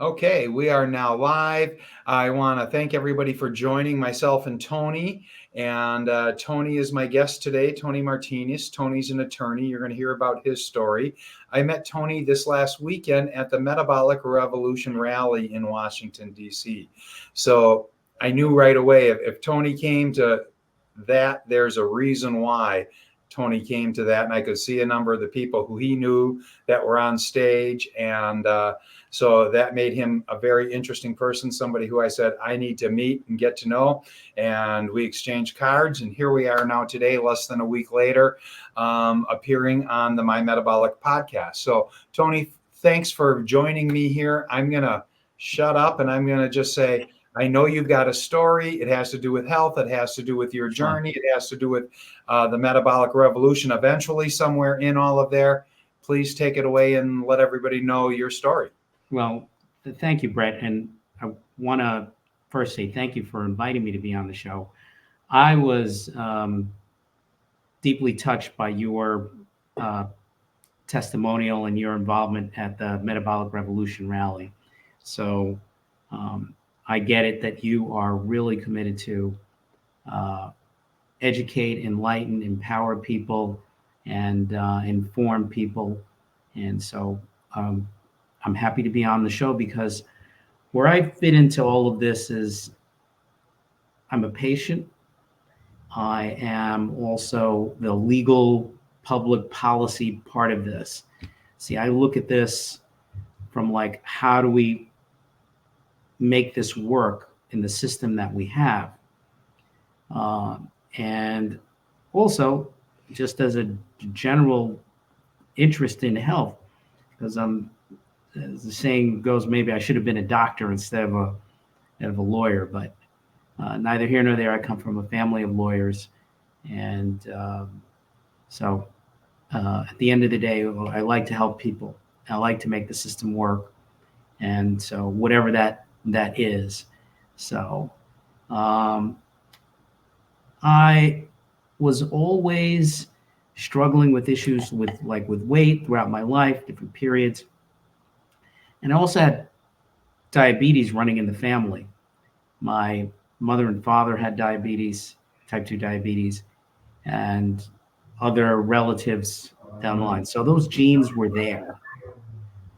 Okay, we are now live. I want to thank everybody for joining myself and Tony. And Tony is my guest today, Tony Martinez. Tony's an attorney. You're going to hear about his story. I met Tony this last weekend at the Metabolic Revolution rally in Washington, D.C. So I knew right away if Tony came to that, there's a reason why Tony came to that. And I could see a number of the people who he knew that were on stage. And so that made him a very interesting person, somebody who I said, I need to meet and get to know. And we exchanged cards. And here we are now today, less than a week later, appearing on the My Metabolic podcast. So, Tony, thanks for joining me here. I'm going to shut up and I'm going to just say, I know you've got a story. It has to do with health. It has to do with your journey. It has to do with the metabolic revolution eventually somewhere in all of there. Please take it away and let everybody know your story. Well, thank you, Brett. And I want to first say thank you for inviting me to be on the show. I was deeply touched by your testimonial and your involvement at the Metabolic Revolution rally. So I get it that you are really committed to educate, enlighten, empower people, and inform people. And so I'm happy to be on the show because where I fit into all of this is I'm a patient. I am also the legal public policy part of this. See, I look at this from like, how do we make this work in the system that we have? And also just as a general interest in health, because as the saying goes, maybe I should have been a doctor instead of a lawyer, but neither here nor there. I come from a family of lawyers. And so at the end of the day, I like to help people. I like to make the system work. And so whatever that is. So I was always struggling with issues with weight throughout my life, different periods. And I also had diabetes running in the family. My mother and father had diabetes, type 2 diabetes, and other relatives down the line. So those genes were there.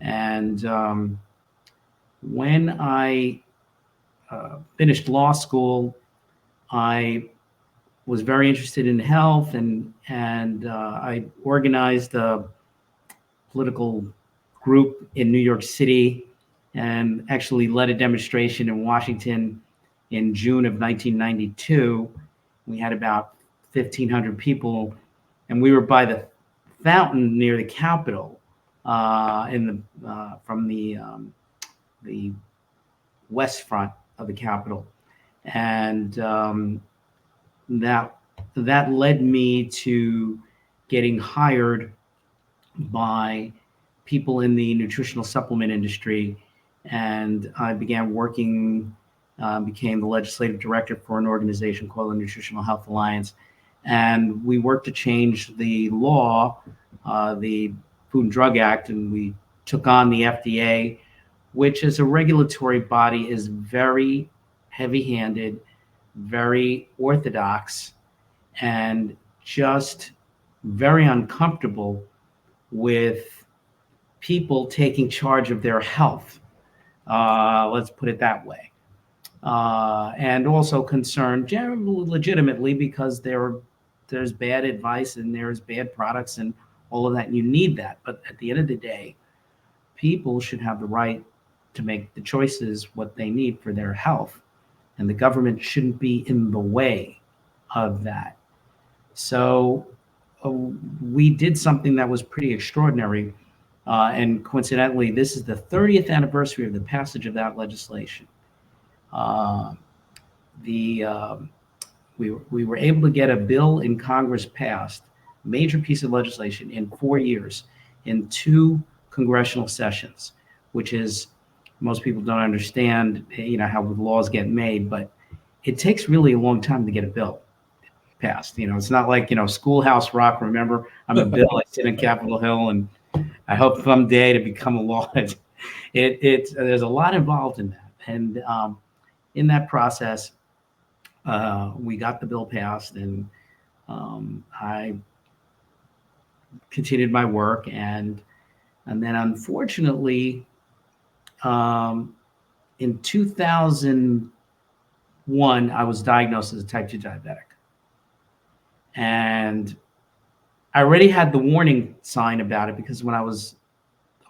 And when I finished law school, I was very interested in health, and I organized a political group in New York City and actually led a demonstration in Washington in June of 1992. We had about 1,500 people, and we were by the fountain near the Capitol from the west front of the Capitol. And that led me to getting hired by people in the nutritional supplement industry. And I began working, became the legislative director for an organization called the Nutritional Health Alliance. And we worked to change the law, the Food and Drug Act, and we took on the FDA, which as a regulatory body is very heavy-handed, very orthodox, and just very uncomfortable with people taking charge of their health. Let's put it that way. And also concerned legitimately because there's bad advice and there's bad products and all of that, and you need that. But at the end of the day, people should have the right to make the choices what they need for their health, and the government shouldn't be in the way of that. So we did something that was pretty extraordinary, and coincidentally, this is the 30th anniversary of the passage of that legislation. We were able to get a bill in Congress passed, major piece of legislation, in 4 years, in 2 congressional sessions, which is, most people don't understand, how laws get made, but it takes really a long time to get a bill passed. It's not like, Schoolhouse Rock. Remember, I'm a bill. I sit in Capitol Hill, and I hope someday to become a law. there's a lot involved in that, and in that process, we got the bill passed, and I continued my work, and then unfortunately, in 2001, I was diagnosed as a type 2 diabetic, and I already had the warning sign about it because when I was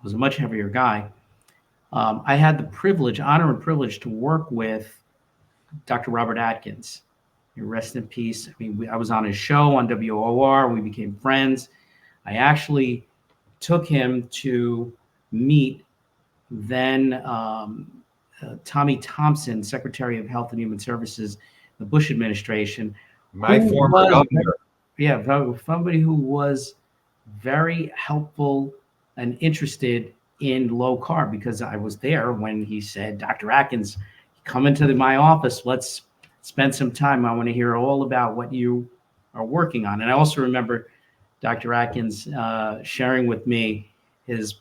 a much heavier guy. I had the privilege, honor and privilege to work with Dr. Robert Atkins. Rest in peace. I mean, I was on his show on WOR. We became friends. I actually took him to meet then Tommy Thompson, Secretary of Health and Human Services, the Bush administration. My former governor. Yeah, somebody who was very helpful and interested in low carb, because I was there when he said, Dr. Atkins, come into my office. Let's spend some time. I want to hear all about what you are working on. And I also remember Dr. Atkins sharing with me his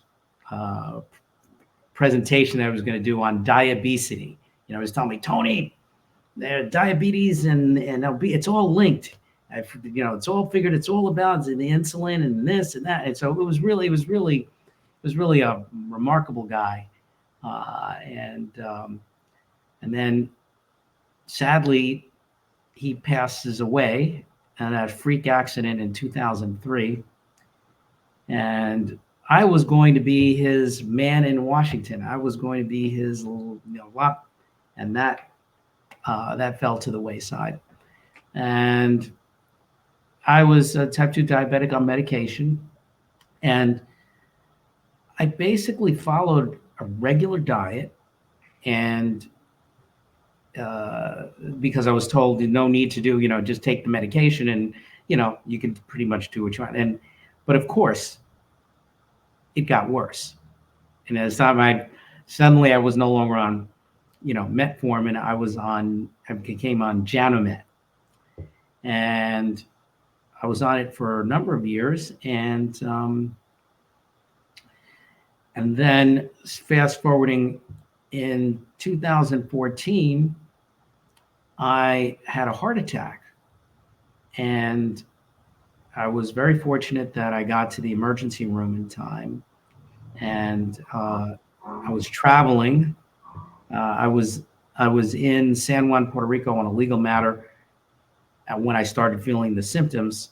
presentation that I was going to do on diabetes. He was telling me, Tony, diabetes and it's all linked. It's all figured. It's all about the insulin and this and that. And so it was really a remarkable guy. And then sadly, he passes away in a freak accident in 2003. And I was going to be his man in Washington. I was going to be his lot, and that fell to the wayside. And I was a type 2 diabetic on medication, and I basically followed a regular diet, and because I was told no need to do, just take the medication, and you can pretty much do what you want. But of course, it got worse. And as time suddenly I was no longer on, metformin. I became on Janomet, and I was on it for a number of years, and then fast forwarding in 2014, I had a heart attack, and I was very fortunate that I got to the emergency room in time, and I was traveling. I was in San Juan, Puerto Rico on a legal matter when I started feeling the symptoms.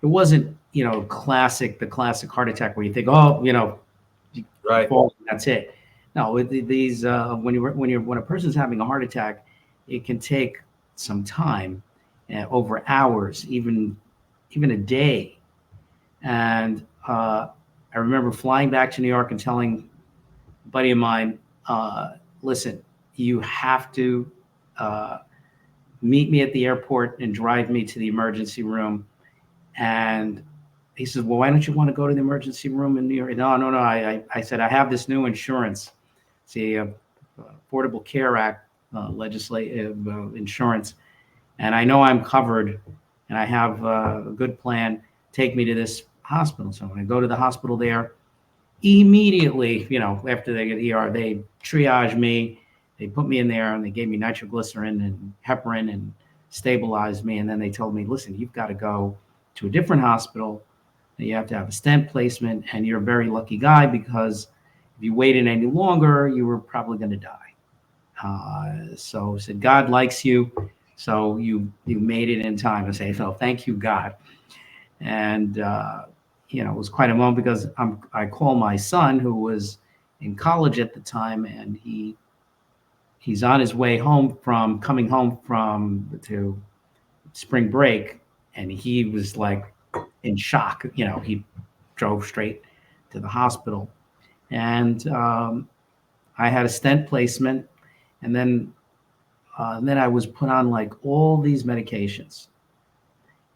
It wasn't, the classic heart attack where you think, right, fall, that's it. No, these when a person's having a heart attack, it can take some time, over hours, even a day. And I remember flying back to New York and telling a buddy of mine, listen, you have to meet me at the airport and drive me to the emergency room. And he says, well, why don't you want to go to the emergency room in New York? No. I said, I have this new insurance. It's the Affordable Care Act legislative insurance. And I know I'm covered, and I have a good plan. Take me to this hospital. So when I go to the hospital there, immediately, after they get ER, they triage me. They put me in there, and they gave me nitroglycerin and heparin and stabilized me. And then they told me, listen, you've got to go to a different hospital. You have to have a stent placement, and you're a very lucky guy because if you waited any longer, you were probably going to die. So I said, God likes you, so you made it in time. I say, so thank you, God. And it was quite a moment because I call my son, who was in college at the time, and he's on his way coming home to spring break, and he was like in shock. He drove straight to the hospital, and I had a stent placement, and then I was put on like all these medications,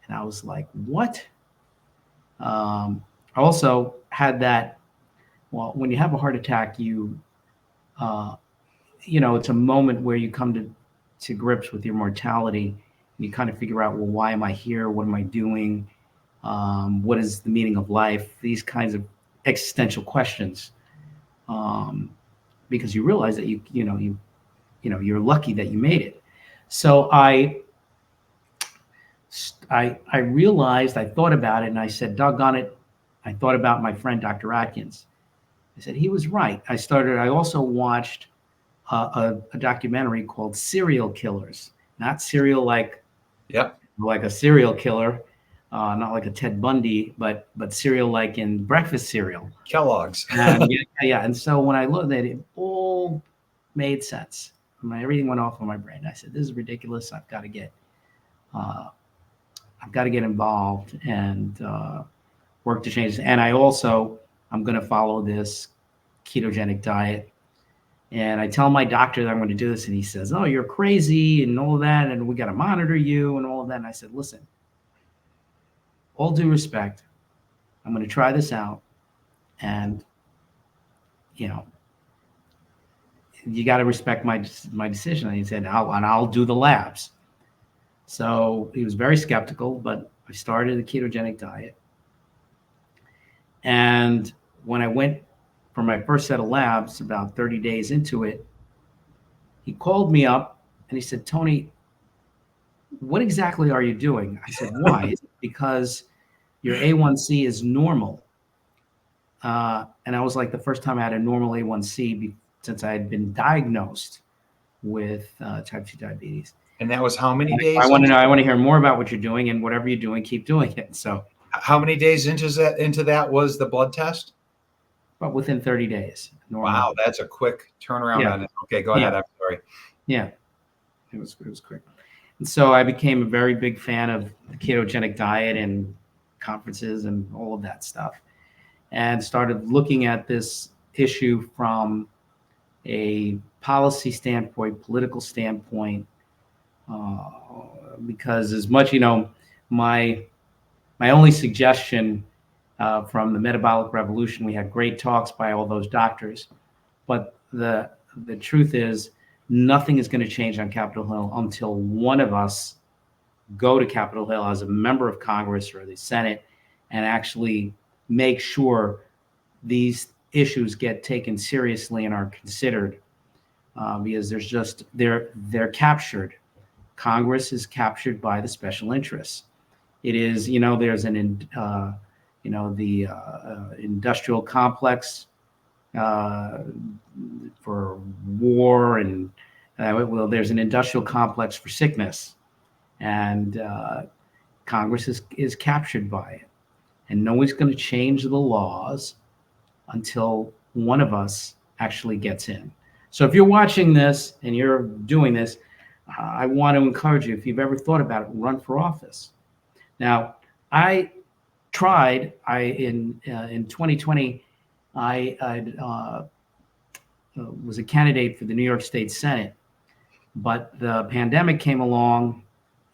and I was like, what? I also had that. Well, when you have a heart attack, it's a moment where you come to grips with your mortality. And you kind of figure out, well, why am I here? What am I doing? What is the meaning of life? These kinds of existential questions. because you realize that you're lucky that you made it. So I realized, I thought about it, and I said, doggone it. I thought about my friend, Dr. Atkins. I said, he was right. I also watched a documentary called Serial Killers, not serial like a serial killer, not like a Ted Bundy, but cereal like in breakfast cereal. Kellogg's. And yeah. And so when I looked at it, it all made sense. Everything went off on my brain. I said, this is ridiculous. I've got to get involved and work to change this. And I'm going to follow this ketogenic diet. And I tell my doctor that I'm going to do this, and he says, oh, you're crazy and all of that, and we got to monitor you and all of that. And I said, listen, all due respect, I'm going to try this out, and you got to respect my decision. And he said, I'll do the labs. So he was very skeptical, but I started a ketogenic diet. And when I went for my first set of labs, about 30 days into it, he called me up and he said, Tony, what exactly are you doing? I said, why? Is it because your A1C is normal? And I was like, the first time I had a normal A1C since I had been diagnosed with type 2 diabetes. And that was how many days? I want to hear more about what you're doing, and whatever you're doing, keep doing it. So how many days into that was the blood test? But within 30 days. Normally. Wow, that's a quick turnaround on it. Okay, go ahead. I'm sorry. Yeah, it was quick. And so I became a very big fan of the ketogenic diet and conferences and all of that stuff, and started looking at this issue from a policy standpoint, political standpoint, because as much, my only suggestion from the metabolic revolution, we had great talks by all those doctors, but the truth is nothing is going to change on Capitol Hill until one of us go to Capitol Hill as a member of Congress or the Senate and actually make sure these issues get taken seriously and are considered, because they're captured. Congress is captured by the special interests. It is, there's the industrial complex for war, and there's an industrial complex for sickness, and Congress is captured by it, and no one's going to change the laws until one of us actually gets in. So if you're watching this and you're doing this, I want to encourage you, if you've ever thought about it, run for office. Now, I tried. In 2020, I was a candidate for the New York State Senate, but the pandemic came along,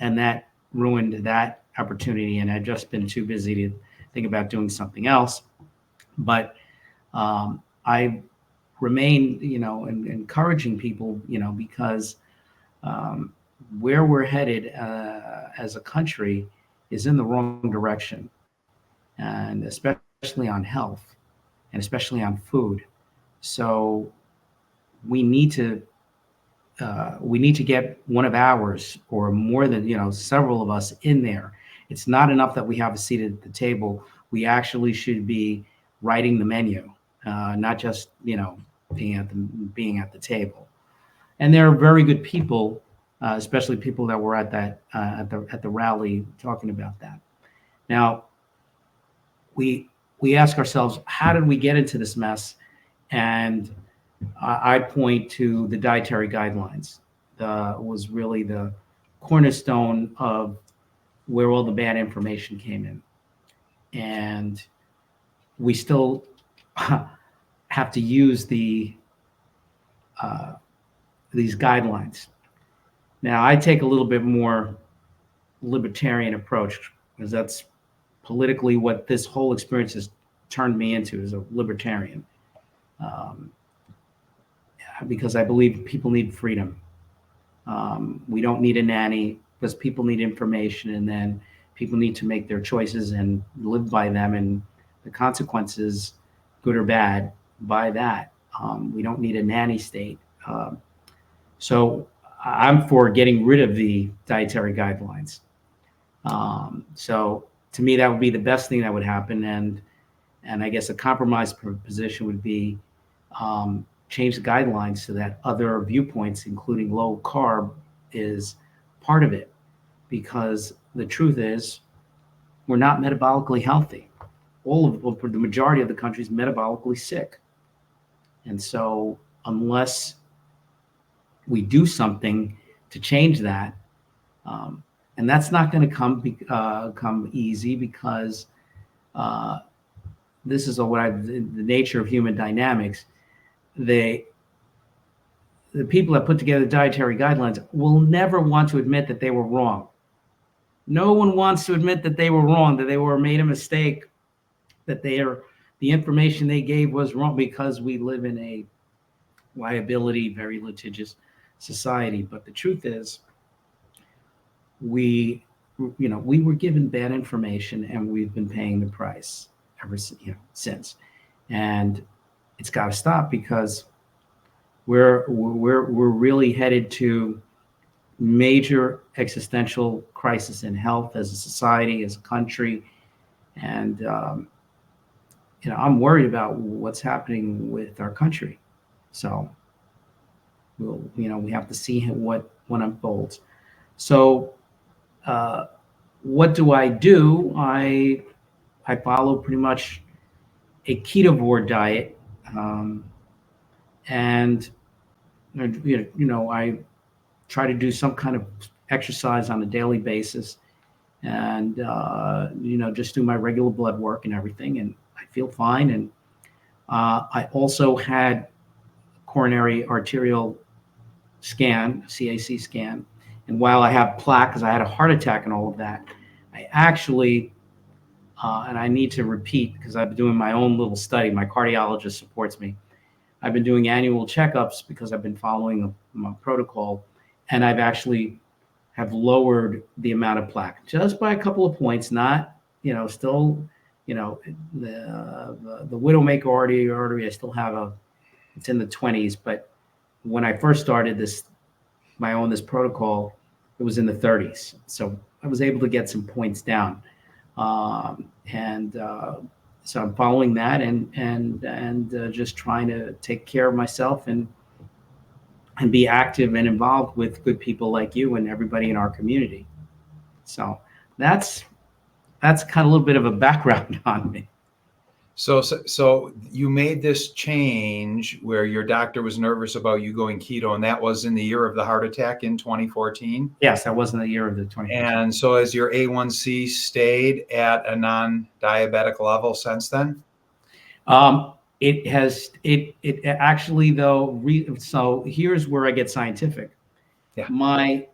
and that ruined that opportunity. And I've just been too busy to think about doing something else. But I remain, encouraging people, because where we're headed as a country is in the wrong direction, and especially on health and especially on food. So we need to get one of ours, or more than, several of us in there. It's not enough that we have a seat at the table. We actually should be writing the menu, not just, being at the table. And there are very good people, especially people that were at that at the rally talking about that. Now, we ask ourselves, how did we get into this mess? And I point to the dietary guidelines. Was really the cornerstone of where all the bad information came in, and we still have to use these guidelines. Now, I take a little bit more libertarian approach, because that's politically what this whole experience has turned me into, as a libertarian, because I believe people need freedom. We don't need a nanny, because people need information, and then people need to make their choices and live by them, and the consequences, good or bad, by that. We don't need a nanny state. So I'm for getting rid of the dietary guidelines. So to me, that would be the best thing that would happen. And I guess a compromise position would be change the guidelines so that other viewpoints, including low carb, is part of it. Because the truth is, we're not metabolically healthy. The majority of the country is metabolically sick. And so unless we do something to change that, and that's not going to come easy, because this is the nature of human dynamics. The people that put together dietary guidelines will never want to admit that they were wrong. No one wants to admit that they were wrong, that they made a mistake, that the information they gave was wrong, because we live in a liability, very litigious society. But the truth is, we were given bad information, and we've been paying the price ever since. And it's got to stop, because we're really headed to major existential crisis in health as a society, as a country. And I'm worried about what's happening with our country. So we have to see what unfolds. So what do? I follow pretty much a ketovore diet, and I try to do some kind of exercise on a daily basis, and just do my regular blood work and everything, and I feel fine. And I also had coronary arterial scan, CAC scan, and while I have plaque, because I had a heart attack and all of that, I actually and I need to repeat, because I've been doing my own little study. My cardiologist supports me. I've been doing annual checkups because I've been following my protocol, and I've actually have lowered the amount of plaque just by a couple of points. Not, still, the widowmaker artery, I still have it's in the 20s, but when I first started this protocol, it was in the 30s. So I was able to get some points down. So I'm following that, and just trying to take care of myself and be active and involved with good people like you and everybody in our community. So that's kind of a little bit of a background on me. So you made this change where your doctor was nervous about you going keto, and that was in the year of the heart attack in 2014? Yes, that was in the year of the 2014. And so has your A1C stayed at a non-diabetic level since then? It has. It actually, though. So here's where I get scientific. Yeah. My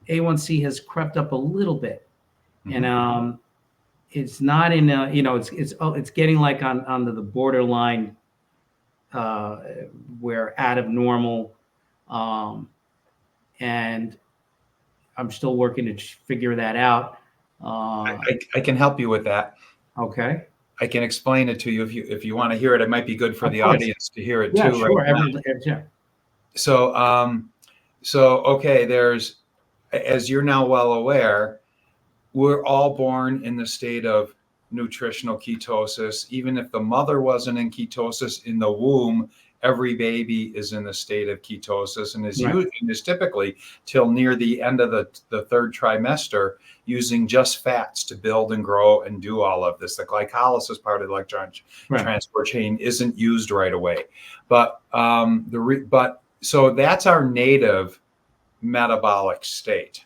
A1C has crept up a little bit, and it's not in. It's getting like on the borderline, where out of normal, and I'm still working to figure that out. I can help you with that. Okay. I can explain it to you if you want to hear it. It might be good for the audience to hear it too. Sure. Right Yeah. So okay, there's, as you're now well aware, we're all born in the state of nutritional ketosis. Even if the mother wasn't in ketosis in the womb, every baby is in the state of ketosis, and is typically till near the end of the third trimester, using just fats to build and grow and do all of this. The glycolysis part of the electron transport chain isn't used right away. But so that's our native metabolic state.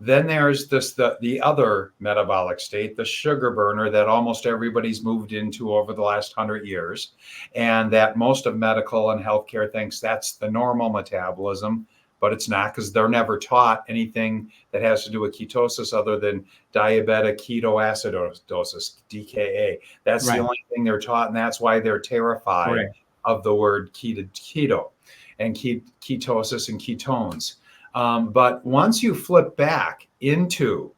Then there's the other metabolic state, the sugar burner, that almost everybody's moved into over the last 100 years, and that most of medical and healthcare thinks that's the normal metabolism, but it's not, because they're never taught anything that has to do with ketosis other than diabetic ketoacidosis, DKA. That's the only thing they're taught, and that's why they're terrified of the word keto and ketosis and ketones. But once you flip back into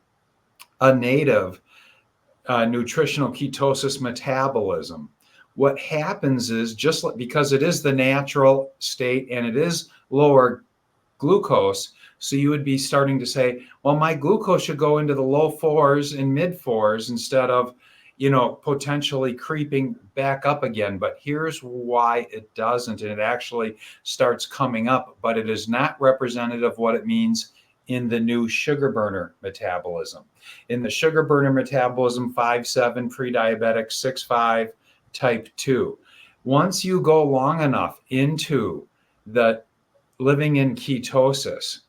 a native nutritional ketosis metabolism, what happens is because it is the natural state and it is lower glucose. So you would be starting to say, well, my glucose should go into the low 4s and mid 4s instead of, potentially creeping back up again. But here's why it doesn't. And it actually starts coming up, but it is not representative of what it means in the new sugar burner metabolism. In the sugar burner metabolism, 5-7 pre-diabetic, 6-5 type 2. Once you go long enough into the living in ketosis,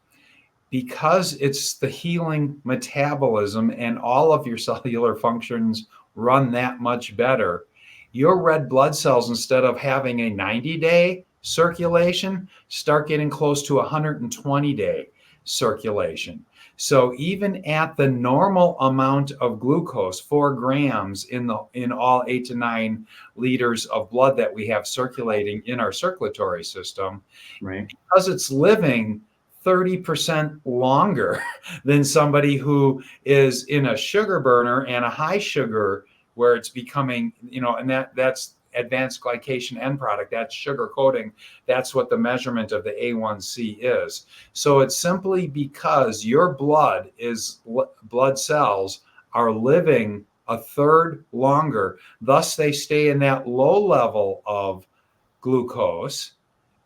because it's the healing metabolism and all of your cellular functions run that much better, your red blood cells, instead of having a 90-day circulation, start getting close to 120-day circulation. So even at the normal amount of glucose, 4 grams in all 8 to 9 liters of blood that we have circulating in our circulatory system, Right. because it's living 30% longer than somebody who is in a sugar burner and a high sugar, where it's becoming, and that's advanced glycation end product, that's sugar coating. That's what the measurement of the A1C is. So it's simply because your blood cells are living a third longer. Thus, they stay in that low level of glucose,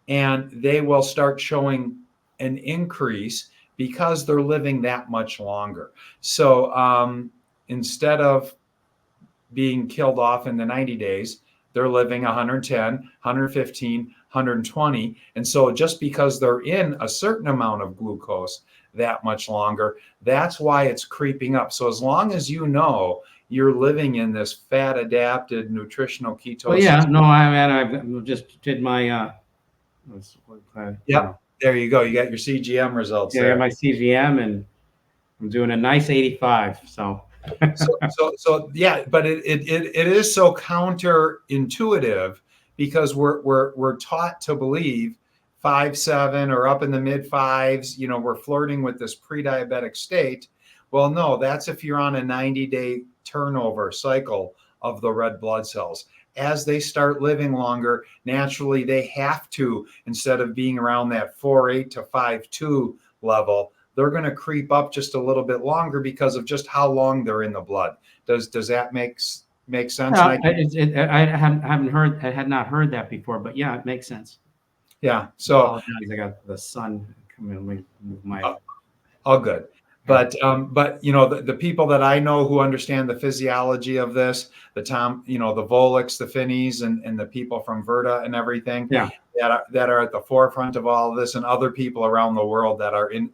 and they will start showing an increase because they're living that much longer. So instead of being killed off in the 90 days, they're living 110, 115, 120. And so just because they're in a certain amount of glucose that much longer, that's why it's creeping up. So as long as you're living in this fat adapted nutritional ketosis. Well, yeah, no, I just did my, There you go. You got your CGM results. Yeah, I got my CGM, and I'm doing a nice 85. So yeah, but it is so counterintuitive, because we're taught to believe 5-7 or up in the mid 5s, we're flirting with this pre-diabetic state. Well, no, that's if you're on a 90-day turnover cycle of the red blood cells. As they start living longer, naturally they have to, instead of being around that 4.8 to 5.2 level, they're going to creep up just a little bit longer because of just how long they're in the blood. Does that make sense? I had not heard that before, but yeah, it makes sense. Yeah. So I got the sun coming. Let me move my. All good. But the people that I know who understand the physiology of this, the Voliks, the Finneys, and the people from Verta and everything, yeah, that are at the forefront of all of this, and other people around the world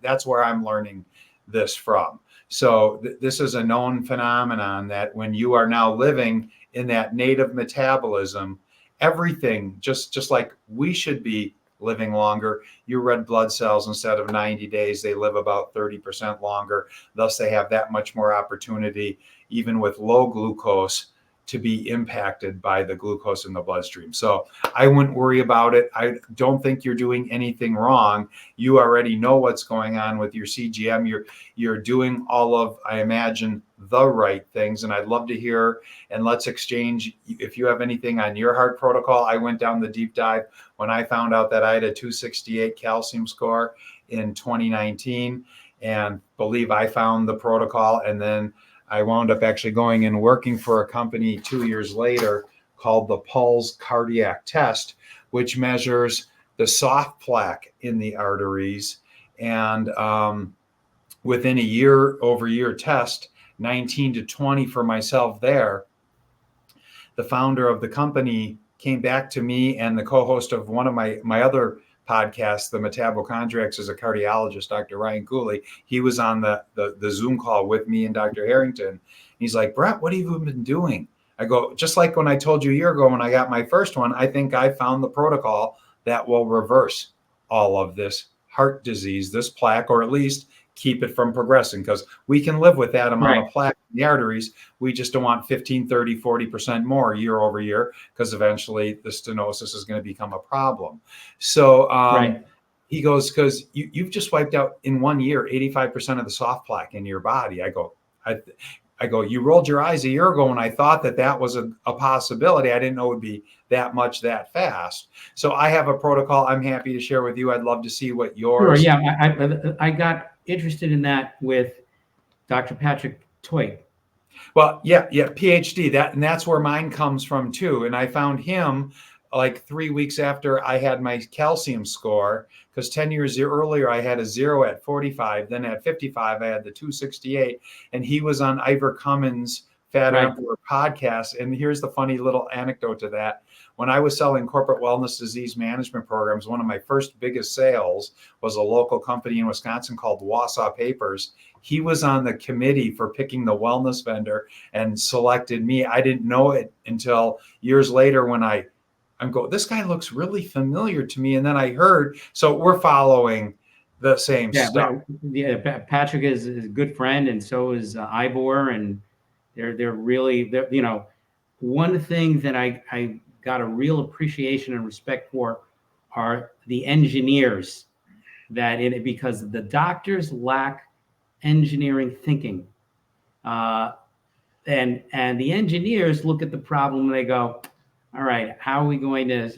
that's where I'm learning this from. So this is a known phenomenon, that when you are now living in that native metabolism, everything, just like we should be living longer, your red blood cells, instead of 90 days, they live about 30% longer. Thus, they have that much more opportunity, even with low glucose, to be impacted by the glucose in the bloodstream. So I wouldn't worry about it. I don't think you're doing anything wrong. You already know what's going on with your CGM. You're doing all of, I imagine, the right things. And I'd love to hear, and let's exchange if you have anything on your heart protocol. I went down the deep dive when I found out that I had a 268 calcium score in 2019, and believe I found the protocol. And then I wound up actually going and working for a company 2 years later called the Pulse Cardiac Test, which measures the soft plaque in the arteries. And within a year-over-year test, 19 to 20 for myself there, the founder of the company came back to me, and the co-host of one of my other podcasts, the Metabochondriacs, is a cardiologist, Dr. Ryan Cooley. He was on the Zoom call with me and Dr. Harrington. He's like, Brett, what have you been doing? I go, just like when I told you a year ago when I got my first one, I think I found the protocol that will reverse all of this heart disease, this plaque, or at least keep it from progressing, because we can live with that amount of plaque in the arteries. We just don't want 15, 30, 40% more year over year, because eventually the stenosis is going to become a problem. So he goes, because you've just wiped out in 1 year 85% of the soft plaque in your body. I go, I go, you rolled your eyes a year ago when I thought that was a possibility. I didn't know it would be that much that fast. So I have a protocol I'm happy to share with you. I'd love to see what Sure. yours. Yeah. I got interested in that with Dr. Patrick Theut. Well, yeah, PhD. That's where mine comes from too. And I found him like 3 weeks after I had my calcium score, because 10 years earlier I had a 0 at 45. Then at 55 I had the 268, and he was on Ivor Cummins' Fat Right. Emperor podcast. And here's the funny little anecdote to that. When I was selling corporate wellness disease management programs, one of my first biggest sales was a local company in Wisconsin called Wausau Papers. He was on the committee for picking the wellness vendor and selected me. I didn't know it until years later when I'm going, this guy looks really familiar to me. And then I heard, so we're following the same stuff. Patrick is a good friend, and so is Ivor, and they're really, one thing that I got a real appreciation and respect for are the engineers because the doctors lack engineering thinking, and the engineers look at the problem and they go, all right, how are we going to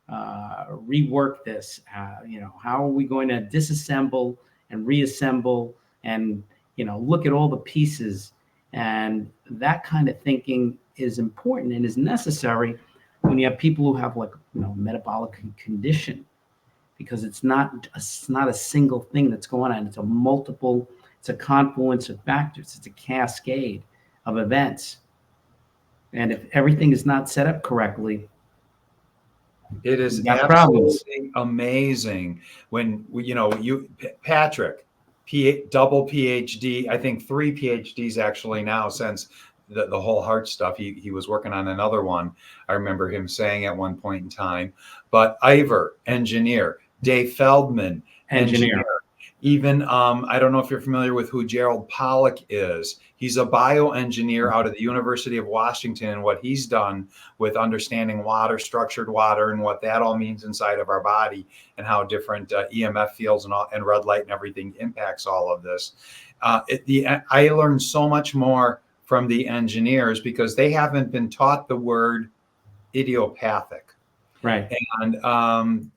rework this? How are we going to disassemble and reassemble and look at all the pieces? And that kind of thinking is important and is necessary when you have people who have metabolic condition, because it's not a single thing that's going on. It's a confluence of factors. It's a cascade of events. And if everything is not set up correctly, it is absolutely amazing when Patrick, double PhD, I think 3 PhDs actually now, since the whole heart stuff. He was working on another one. I remember him saying at one point in time. But Ivor, engineer. Dave Feldman, engineer. Even I don't know if you're familiar with who Gerald Pollack is. He's a bioengineer out of the University of Washington, and what he's done with understanding water, structured water, and what that all means inside of our body, and how different EMF fields and red light and everything impacts all of this. I learned so much more from the engineers because they haven't been taught the word idiopathic. Right. And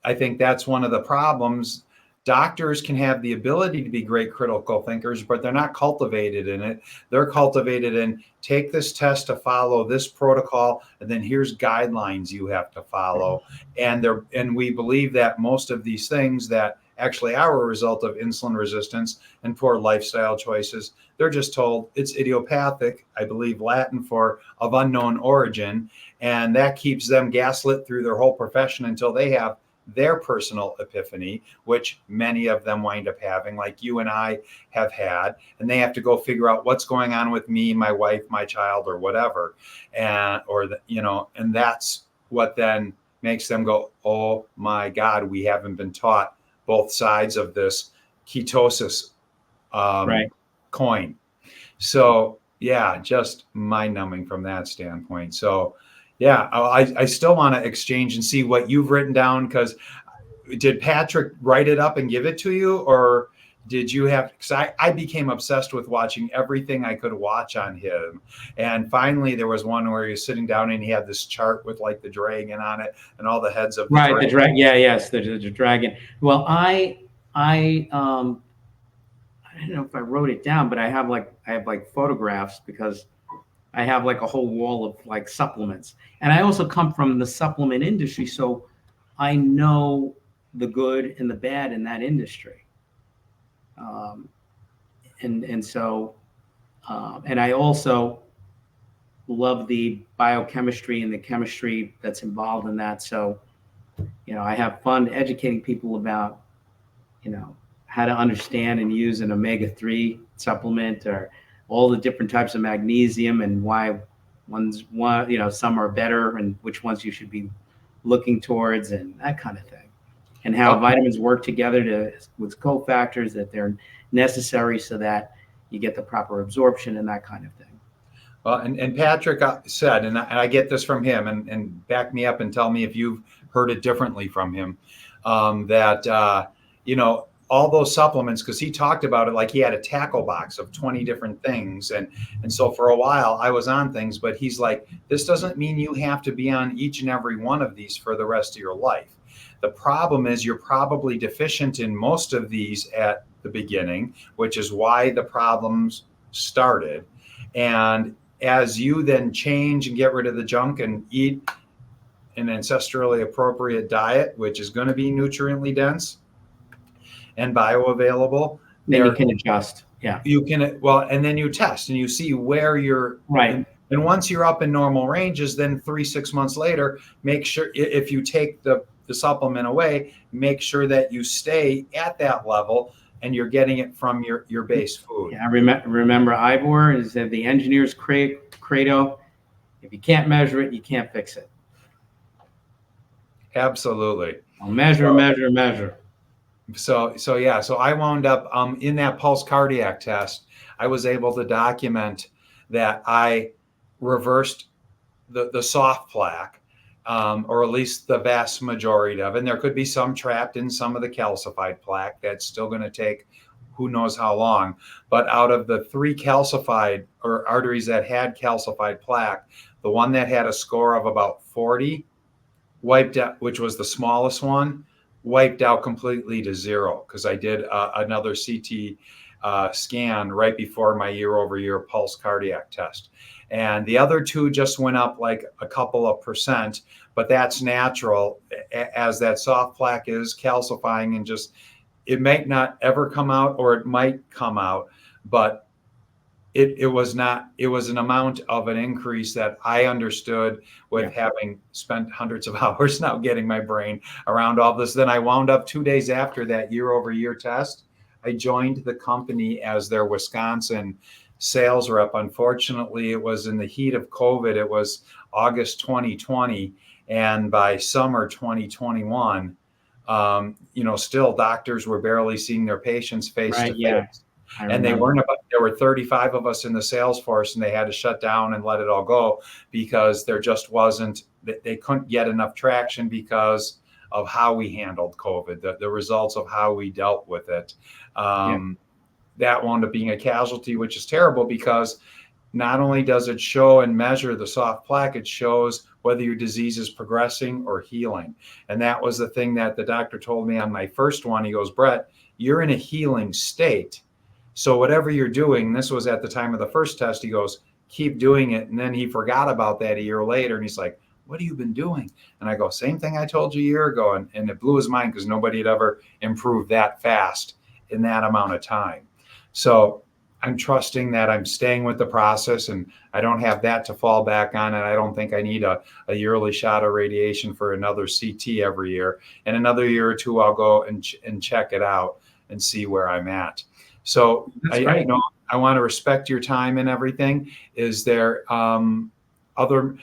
I think that's one of the problems. Doctors can have the ability to be great critical thinkers, but they're not cultivated in it. They're cultivated in take this test to follow this protocol, and then here's guidelines you have to follow. And we believe that most of these things that actually are a result of insulin resistance and poor lifestyle choices, they're just told it's idiopathic, I believe Latin for of unknown origin. And that keeps them gaslit through their whole profession until they have their personal epiphany, which many of them wind up having, like you and I have had, and they have to go figure out what's going on with me, my wife, my child, or whatever. And that's what then makes them go, oh my God, we haven't been taught both sides of this ketosis coin. So yeah, just mind numbing from that standpoint. So yeah, I still want to exchange and see what you've written down, because did Patrick write it up and give it to you, or did you have, because I became obsessed with watching everything I could watch on him. And finally there was one where he was sitting down and he had this chart with like the dragon on it and all the heads of the dragon. The dragon. Yes, the dragon. Well, I don't know if I wrote it down, but I have photographs, because I have like a whole wall of like supplements. And I also come from the supplement industry, so I know the good and the bad in that industry. And I also love the biochemistry and the chemistry that's involved in that. So, I have fun educating people about, how to understand and use an omega-3 supplement, or all the different types of magnesium, and why some are better and which ones you should be looking towards, and that kind of thing. And how vitamins work together with cofactors, that they're necessary so that you get the proper absorption and that kind of thing. Well, and Patrick said, and I get this from him, and back me up and tell me if you've heard it differently from him, that all those supplements, because he talked about it like he had a tackle box of 20 different things. And so for a while I was on things, but he's like, this doesn't mean you have to be on each and every one of these for the rest of your life. The problem is you're probably deficient in most of these at the beginning, which is why the problems started. And as you then change and get rid of the junk and eat an ancestrally appropriate diet, which is going to be nutriently dense and bioavailable, Then you can adjust. Yeah. You can, well, and then you test and you see where you're right. And once you're up in normal ranges, then 3-6 months later, make sure if you take the supplement away, make sure that you stay at that level and you're getting it from your base food. Yeah, remember Ivor is that the engineer's credo. If you can't measure it, you can't fix it. Absolutely. I'll measure. So I wound up in that pulse cardiac test. I was able to document that I reversed the soft plaque, or at least the vast majority of it. And there could be some trapped in some of the calcified plaque. That's still going to take who knows how long. But out of the 3 calcified or arteries that had calcified plaque, the one that had a score of about 40 wiped out, which was the smallest one, wiped out completely to 0, because I did another CT scan right before my year-over-year pulse cardiac test. And the other 2 just went up like a couple of percent, but that's natural as that soft plaque is calcifying, and just, it might not ever come out, or it might come out, but it was an amount of an increase that I understood with having spent hundreds of hours now getting my brain around all this. Then I wound up 2 days after that year-over-year test, I joined the company as their Wisconsin sales rep. Unfortunately, it was in the heat of COVID. It was August 2020, and by summer 2021, still doctors were barely seeing their patients face to face. And there were 35 of us in the sales force, and they had to shut down and let it all go because there just wasn't, they couldn't get enough traction because of how we handled COVID, the results of how we dealt with it. That wound up being a casualty, which is terrible, because not only does it show and measure the soft plaque, it shows whether your disease is progressing or healing. And that was the thing that the doctor told me on my first one. He goes, Brett, you're in a healing state. So whatever you're doing, this was at the time of the first test, he goes, keep doing it. And then he forgot about that a year later. And he's like, what have you been doing? And I go, same thing I told you a year ago. And it blew his mind, because nobody had ever improved that fast in that amount of time. So I'm trusting that I'm staying with the process, and I don't have that to fall back on. And I don't think I need a yearly shot of radiation for another CT every year. In another year or 2, I'll go and check it out and see where I'm at. So I want to respect your time and everything. Is there other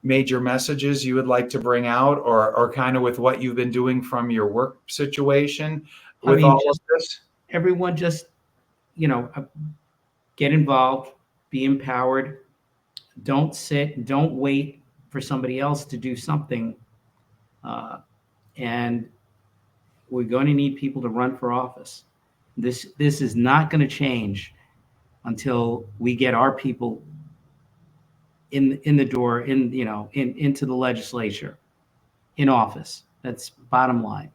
major messages you would like to bring out, or kind of with what you've been doing from your work situation with all of this? Everyone just, get involved, be empowered. Don't sit, don't wait for somebody else to do something. And we're going to need people to run for office. This is not going to change until we get our people in the door, into the legislature, in office. That's bottom line.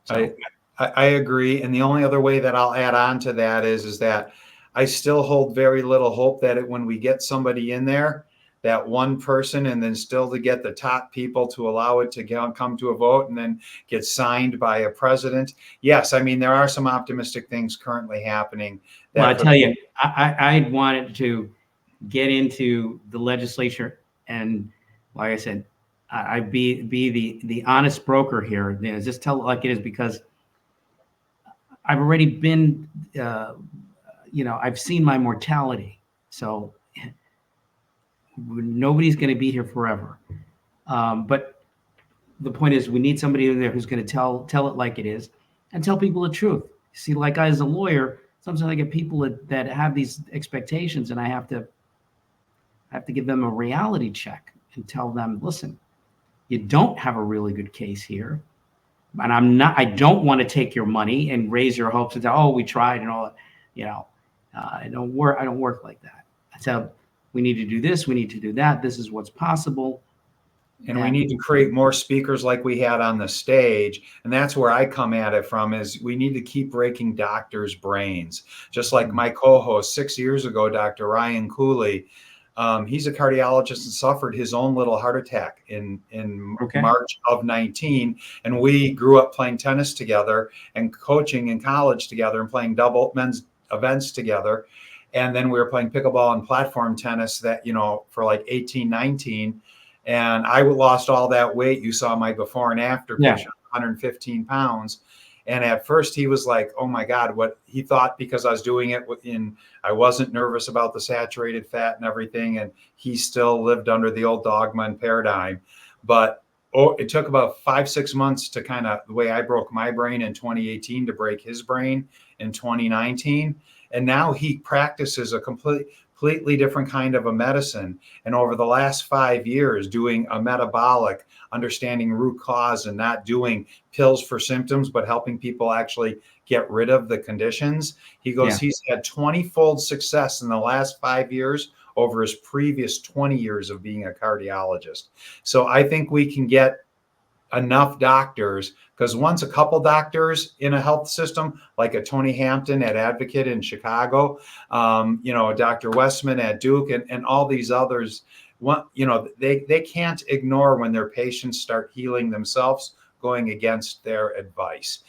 So. I agree. And the only other way that I'll add on to that is that I still hold very little hope that when we get somebody in there, that one person, and then still to get the top people to allow it to come to a vote and then get signed by a president. Yes, I mean, there are some optimistic things currently happening. Well, I tell you, I wanted to get into the legislature, and like I said, I'd be the honest broker here. Just tell it like it is, because I've already been, I've seen my mortality. So nobody's going to be here forever. But the point is, we need somebody in there who's going to tell it like it is and tell people the truth. See, like I, as a lawyer, sometimes I get people that have these expectations, and I have to give them a reality check and tell them, listen, you don't have a really good case here. And I don't want to take your money and raise your hopes and say, oh, we tried and all that. I don't work like that. I tell, we need to do this, we need to do that. This is what's possible. And we need to create more speakers like we had on the stage. And that's where I come at it from, is we need to keep breaking doctors' brains. Just like my co-host 6 years ago, Dr. Ryan Cooley, he's a cardiologist and suffered his own little heart attack in March of 19. And we grew up playing tennis together and coaching in college together and playing double men's events together. And then we were playing pickleball and platform tennis that, for like 18, 19. And I lost all that weight. You saw my before and after picture, 115 pounds. And at first he was like, oh my God, what he thought, because I was doing it I wasn't nervous about the saturated fat and everything. And he still lived under the old dogma and paradigm. But it took about 5-6 months to kind of, the way I broke my brain in 2018, to break his brain in 2019. And now he practices a completely different kind of a medicine. And over the last 5 years, doing a metabolic, understanding root cause, and not doing pills for symptoms, but helping people actually get rid of the conditions. He goes, he's had 20-fold success in the last 5 years over his previous 20 years of being a cardiologist. So I think we can get enough doctors, because once a couple doctors in a health system, like a Tony Hampton at Advocate in Chicago, Dr. Westman at Duke, and all these others, they can't ignore when their patients start healing themselves, going against their advice.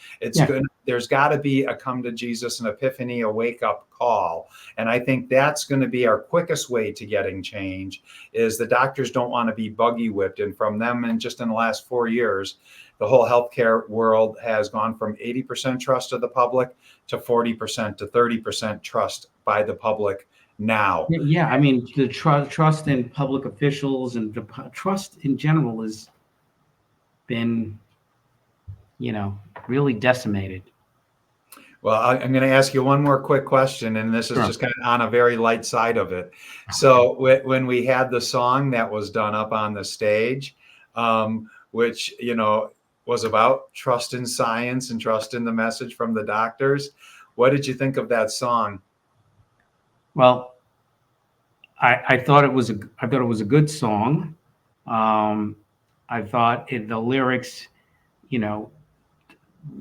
There's got to be a come to Jesus, an epiphany, a wake up call. And I think that's going to be our quickest way to getting change, is the doctors don't want to be buggy whipped. And from them, and just in the last 4 years, the whole healthcare world has gone from 80% trust of the public to 40% to 30% trust by the public now. Yeah. I mean, the trust in public officials and the trust in general has been, really decimated. Well, I'm going to ask you one more quick question, and this is just kind of on a very light side of it. So when we had the song that was done up on the stage, which, was about trust in science and trust in the message from the doctors, what did you think of that song? Well, I thought it was a good song. I thought the lyrics,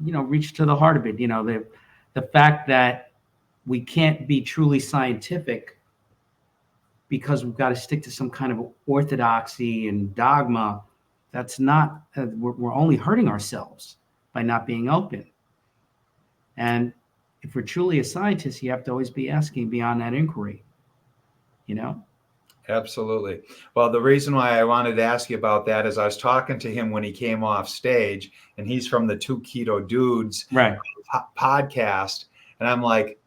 reach to the heart of it. The fact that we can't be truly scientific because we've got to stick to some kind of orthodoxy and dogma. That's not, we're only hurting ourselves by not being open. And if we're truly a scientist, you have to always be asking beyond that inquiry, Absolutely. Well, the reason why I wanted to ask you about that is I was talking to him when he came off stage, and he's from the Two Keto Dudes podcast. And I'm like,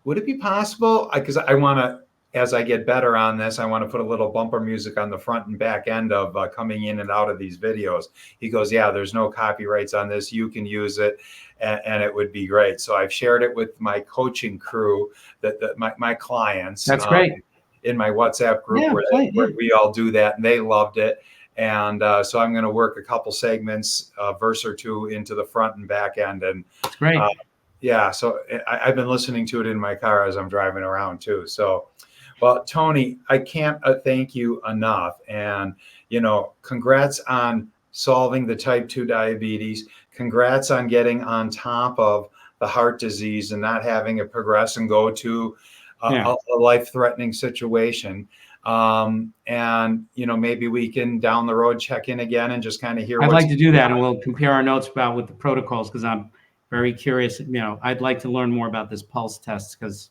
would it be possible? Because I want to, as I get better on this, I want to put a little bumper music on the front and back end of coming in and out of these videos. He goes, yeah, there's no copyrights on this. You can use it, and it would be great. So I've shared it with my coaching crew, my clients. That's great. In my WhatsApp group where we all do that, and they loved it. And so I'm going to work a couple segments, a verse or two, into the front and back end. And that's great. So I've been listening to it in my car as I'm driving around too. So, well, Tony, I can't thank you enough. And, congrats on solving the type 2 diabetes. Congrats on getting on top of the heart disease and not having it progress and go to a life-threatening situation. And, maybe we can down the road check in again and just kind of hear. I'd like to do that, and we'll compare our notes with the protocols, because I'm very curious. I'd like to learn more about this pulse test, because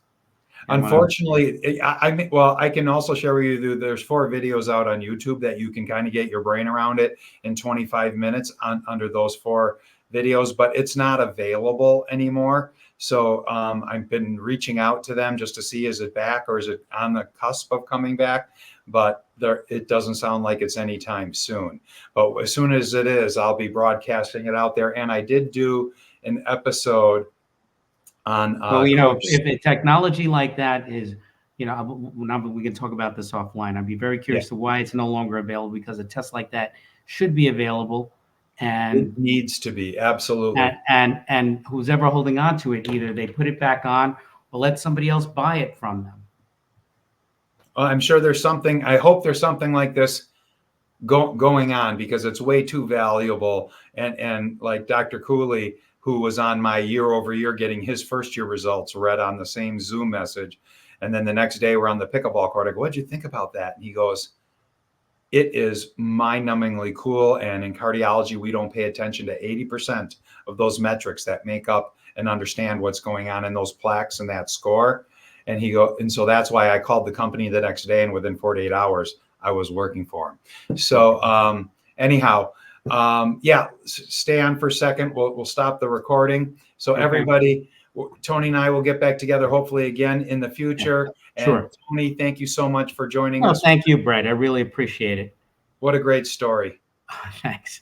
unfortunately, I can also share with you, there's 4 videos out on YouTube that you can kind of get your brain around it in 25 minutes under those 4 videos, but it's not available anymore. So I've been reaching out to them just to see, is it back or is it on the cusp of coming back? But it doesn't sound like it's anytime soon. But as soon as it is, I'll be broadcasting it out there. And I did do an episode on. If a technology like that is, now we can talk about this offline. I'd be very curious to why it's no longer available, because a test like that should be available. And It needs to be, absolutely. and who's ever holding on to it, either they put it back on or let somebody else buy it from them. I'm sure there's something, I hope there's something like this going on, because it's way too valuable. And like Dr. Cooley, who was on my year over year getting his first year results read on the same Zoom message. And then the next day we're on the pickleball court. I go, what'd you think about that? And he goes, it is mind-numbingly cool. And in cardiology, we don't pay attention to 80% of those metrics that make up and understand what's going on in those plaques and that score. And so that's why I called the company the next day, and within 48 hours, I was working for him. So anyhow, yeah, stay on for a second. We'll stop the recording. So Okay. Everybody, Tony and I will get back together hopefully again in the future. Sure. And Tony, thank you so much for joining Oh, us. thank you, Brett. I really appreciate it. What a great story. Thanks.